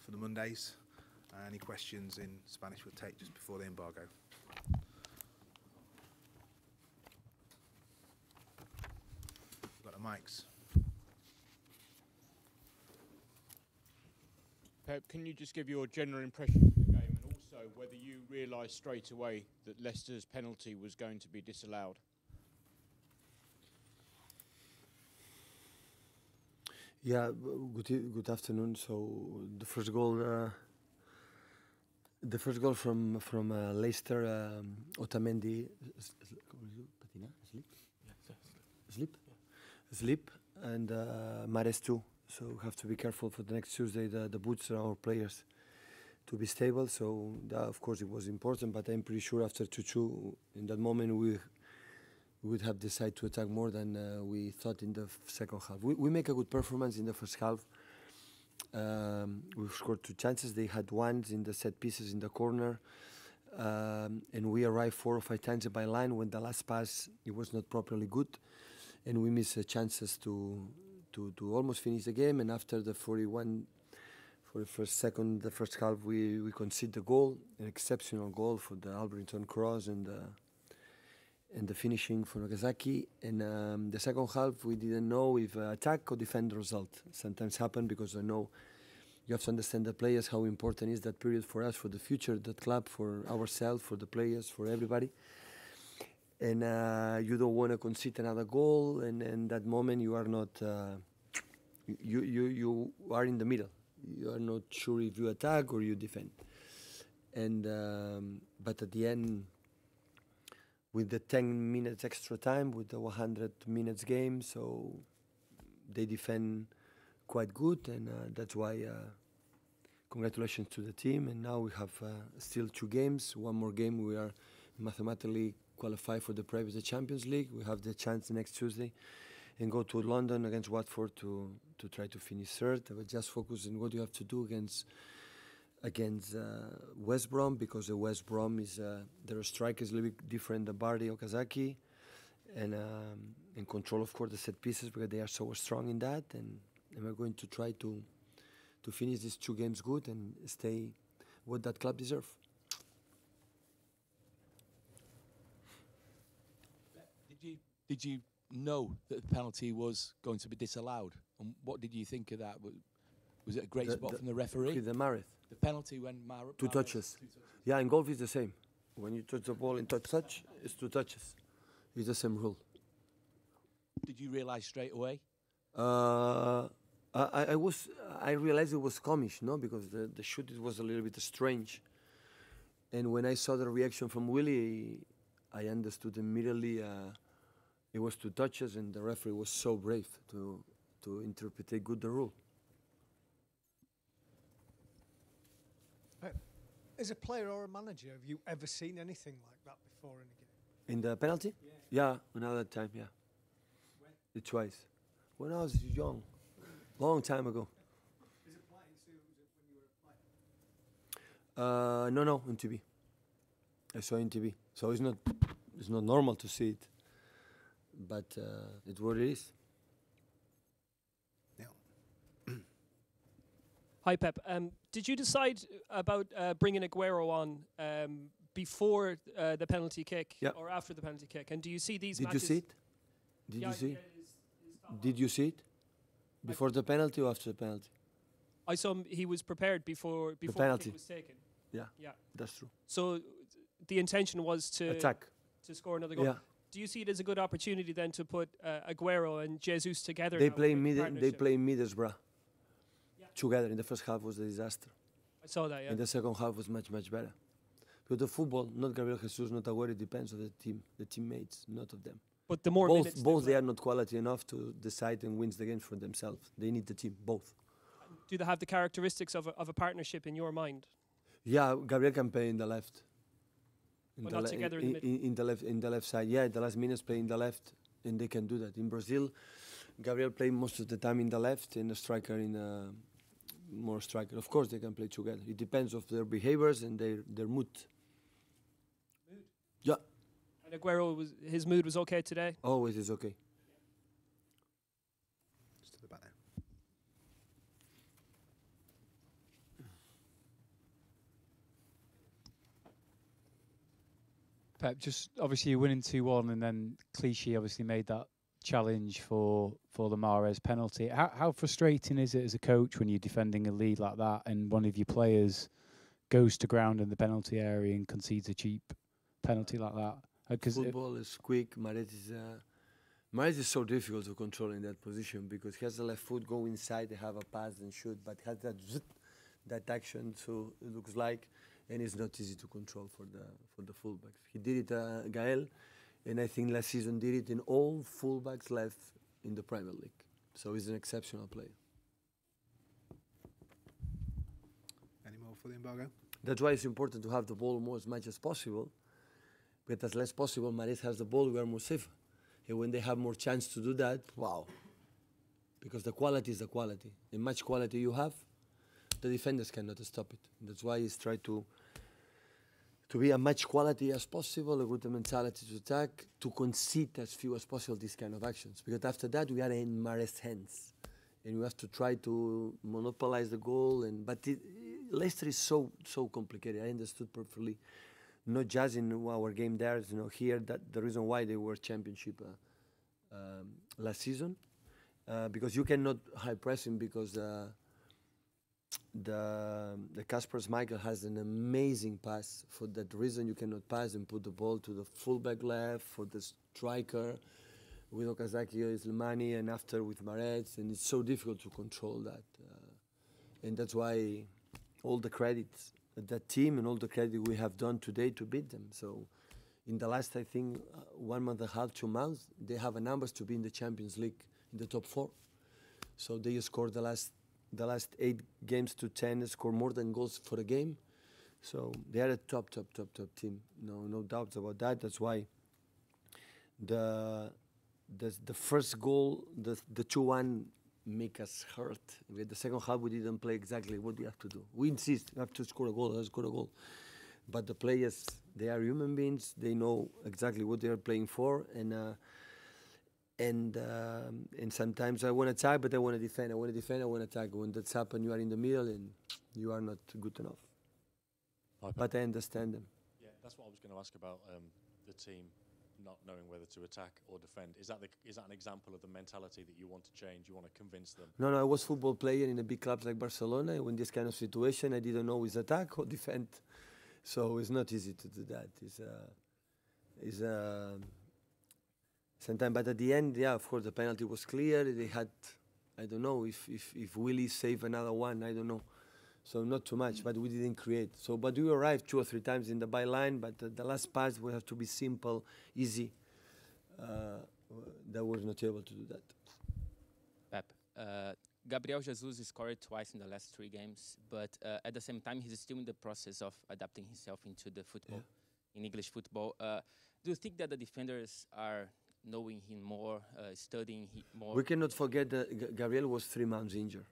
for the Mondays. Any questions in Spanish we'll take just before the embargo. We've got the mics. Pep, can you just give your general impression of the game, and also whether you realised straight away that Leicester's penalty was going to be disallowed? Yeah, good afternoon. So the first goal from Leicester, Otamendi, slip, and Mahrez too. So we have to be careful for the next Tuesday. The boots are our players to be stable. So that, of course, it was important. But I'm pretty sure after 2-2, in that moment we would have decided to attack more than we thought in the second half. We make a good performance in the first half. We've scored 2 chances. They had ones in the set pieces in the corner. And we arrived 4 or 5 times by line when the last pass, it was not properly good. And we missed chances to almost finish the game. And after the 41, for the first half, we conceded the goal, an exceptional goal for the Alberton cross and the finishing for Nagasaki. And the second half, we didn't know if attack or defend the result. Sometimes happen because I know you have to understand the players, how important is that period for us, for the future, that club, for ourselves, for the players, for everybody. And you don't want to concede another goal, and in that moment you are not, you are in the middle. You are not sure if you attack or you defend. And but at the end, with the 10 minutes extra time, with the 100 minutes game, so they defend quite good, and that's why congratulations to the team. And now we have still 2 games. One more game, we are mathematically qualified for the UEFA Champions League. We have the chance next Tuesday and go to London against Watford to try to finish third. But just focus on what you have to do against West Brom, because the West Brom is their striker is a little bit different than Bardi or Kazaki, and control, of course, the set pieces, because they are so strong in that. And we're going to try to finish these 2 games good and stay what that club deserves. Did you know that the penalty was going to be disallowed? And what did you think of that? Was it a great spot from the referee? The Mahrez. The penalty when Mahrez... 2 touches. Yeah, in golf it's the same. When you touch the ball in touch, it's 2 touches. It's the same rule. Did you realise straight away? I realized it was comish, no, because the shoot was a little bit strange. And when I saw the reaction from Willie, I understood immediately it was 2 touches, and the referee was so brave to interpret good the rule. As a player or a manager, have you ever seen anything like that before in a game? In the penalty? Yeah, another time, yeah. When? Twice. When I was young, long time ago. Is it playing? So was it when you were playing? No, on TV. I saw in TV. So it's not normal to see it, but it's what it is. Hi, Pep. Did you decide about bringing Aguero on before the penalty kick or after the penalty kick? And do you see these matches? Did you see it? Did you see? Did you see it? Before the penalty or after the penalty? I saw he was prepared before the penalty kick was taken. Yeah, that's true. So the intention was to attack, to score another goal. Yeah. Do you see it as a good opportunity then to put Aguero and Jesus together? They play Middlesbrough together. In the first half was a disaster. I saw that, yeah. In the second half was much better. But the football, not Gabriel Jesus, not Aguero, it depends on the team, the teammates, not of them. But the more minutes both they are not quality enough to decide and win the games for themselves. They need the team, both. Do they have the characteristics of a partnership in your mind? Yeah, Gabriel can play in the left. But not together in the middle? In the left side, yeah. The last minutes play in the left, and they can do that. In Brazil, Gabriel played most of the time in the left, and the striker in more striker. Of course, they can play together. It depends of their behaviors and their mood. Yeah. And Aguero, his mood was okay today? Always is okay. Just to the back there. Pep, just obviously you're winning 2-1, and then Clichy obviously made that challenge for the Mahrez penalty. How frustrating is it as a coach when you're defending a lead like that and one of your players goes to ground in the penalty area and concedes a cheap penalty like that? Football is quick. Mahrez is so difficult to control in that position because he has the left foot go inside, they have a pass and shoot, but has that action, so it looks like, and it's not easy to control for the fullbacks. He did it, Gael, and I think last season did it in all fullbacks left in the Premier League. So he's an exceptional player. Any more for the embargo? That's why it's important to have the ball as much as possible. But as less possible, Mahrez has the ball, we are more safe. And when they have more chance to do that, wow. Because the quality is the quality. The much quality you have, the defenders cannot stop it. That's why he's trying to be as much quality as possible, a good mentality to attack, to concede as few as possible these kind of actions. Because after that, we are in Mahrez's hands. And we have to try to monopolize the goal. But Leicester is so complicated. I understood perfectly. Not just in our game there, here, that the reason why they were championship last season. Because you cannot high press him because the Kasper Schmeichel has an amazing pass. For that reason, you cannot pass and put the ball to the fullback left, for the striker, with Okazaki or Slimani, and after with Mahrez, and it's so difficult to control that. And that's why all the credits that team and all the credit we have done today to beat them. So in the last, I think, 1 month and a half, 2 months, they have a numbers to be in the Champions League in the top 4. So they scored the last 8 games to 10, score more than goals for a game. So they are a top team. No doubts about that. That's why the first goal, the 2-1, make us hurt. With the second half, we didn't play exactly what we have to do. We insist, we have to score a goal, let's score a goal. But the players, they are human beings. They know exactly what they are playing for, and sometimes I want to attack, but I want to defend. I want to defend, I want to attack. When that's happened, you are in the middle, and you are not good enough. But I understand them. Yeah, that's what I was going to ask about the team not knowing whether to attack or defend. Is that an example of the mentality that you want to change? You want to convince them? No, I was football player in a big clubs like Barcelona. And when this kind of situation, I didn't know is attack or defend. So it's not easy to do that. Sometimes, but at the end, yeah, of course, the penalty was clear. They had, I don't know if Willie saved another one. I don't know. So not too much, but we didn't create. So, but we arrived 2 or 3 times in the byline, but the last pass we have to be simple, easy. That was not able to do that. Pep, Gabriel Jesus scored twice in the last 3 games, but at the same time, he's still in the process of adapting himself into the football, in English football. Do you think that the defenders are knowing him more, studying him more? We cannot forget that Gabriel was 3 months injured.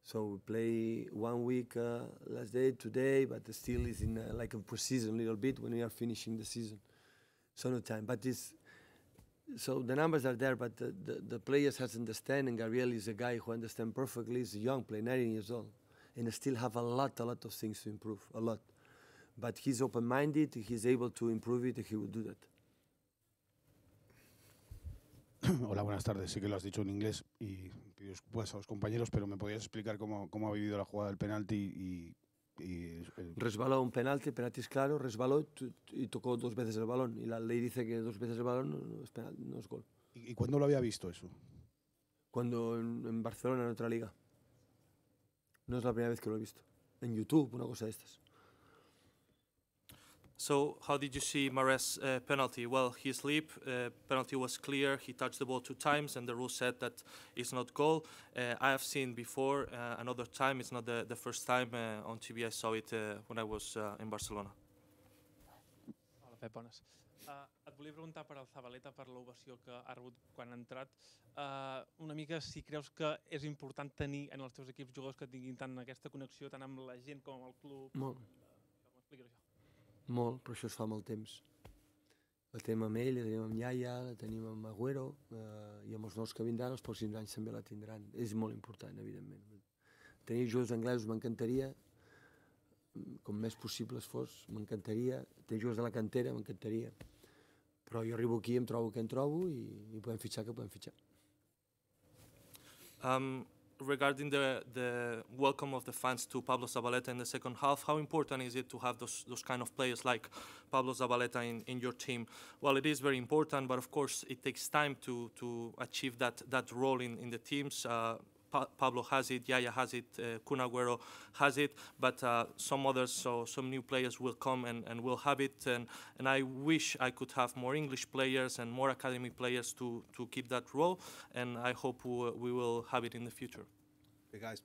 So we play 1 week last day, today, but still is in like a pre-season a little bit when we are finishing the season. So no time, but so the numbers are there, but the players has to understand, and Gabriel is a guy who understands perfectly. He's a young player, 19 years old, and still have a lot of things to improve, a lot. But he's open-minded, he's able to improve it, and he will do that. Hola, buenas tardes. Sí que lo has dicho en inglés y pido disculpas a los compañeros, pero ¿me podrías explicar cómo ha vivido la jugada del penalti Resbaló un penalti es claro, resbaló y tocó 2 veces el balón. Y la ley dice que 2 veces el balón no es penal, no es gol. ¿Y cuándo lo había visto eso? Cuando en Barcelona, en otra liga. No es la primera vez que lo he visto. En YouTube, una cosa de estas. So how did you see Mahrez's penalty? Well, his leap, penalty was clear. He touched the ball 2 times, and the rule said that it's not goal. I have seen before another time. It's not the first time on TV. I saw it when I was in Barcelona. Hola, Pep, bones. Et volia preguntar per al Zabaleta, per l'ovació que ha rebut quan ha entrat. Una mica si creus que és important tenir en els teus equips jugadors que tinguin tant aquesta connexió tant amb la gent com amb el club. Molt. Com expliques això? Molt, però això es fa molt temps. La tenim amb ell, la tenim amb Yaya, la tenim amb Agüero, i amb els nous que vindran, els pròxims anys també la tindran. És molt important, evidentment. Tenir jugadors anglesos m'encantaria, com més possibles fos, m'encantaria. Té jugadors de la cantera, m'encantaria. Però jo arribo aquí, em trobo que em trobo i podem fitxar que podem fitxar. Regarding the welcome of the fans to Pablo Zabaleta in the second half, how important is it to have those kind of players like Pablo Zabaleta in your team? Well, it is very important, but of course it takes time to achieve that role in the teams. Pablo has it, Yaya has it, Kun Agüero has it, but some others, so some new players will come and will have it, and I wish I could have more English players and more academy players to keep that role, and I hope we will have it in the future. Okay, guys.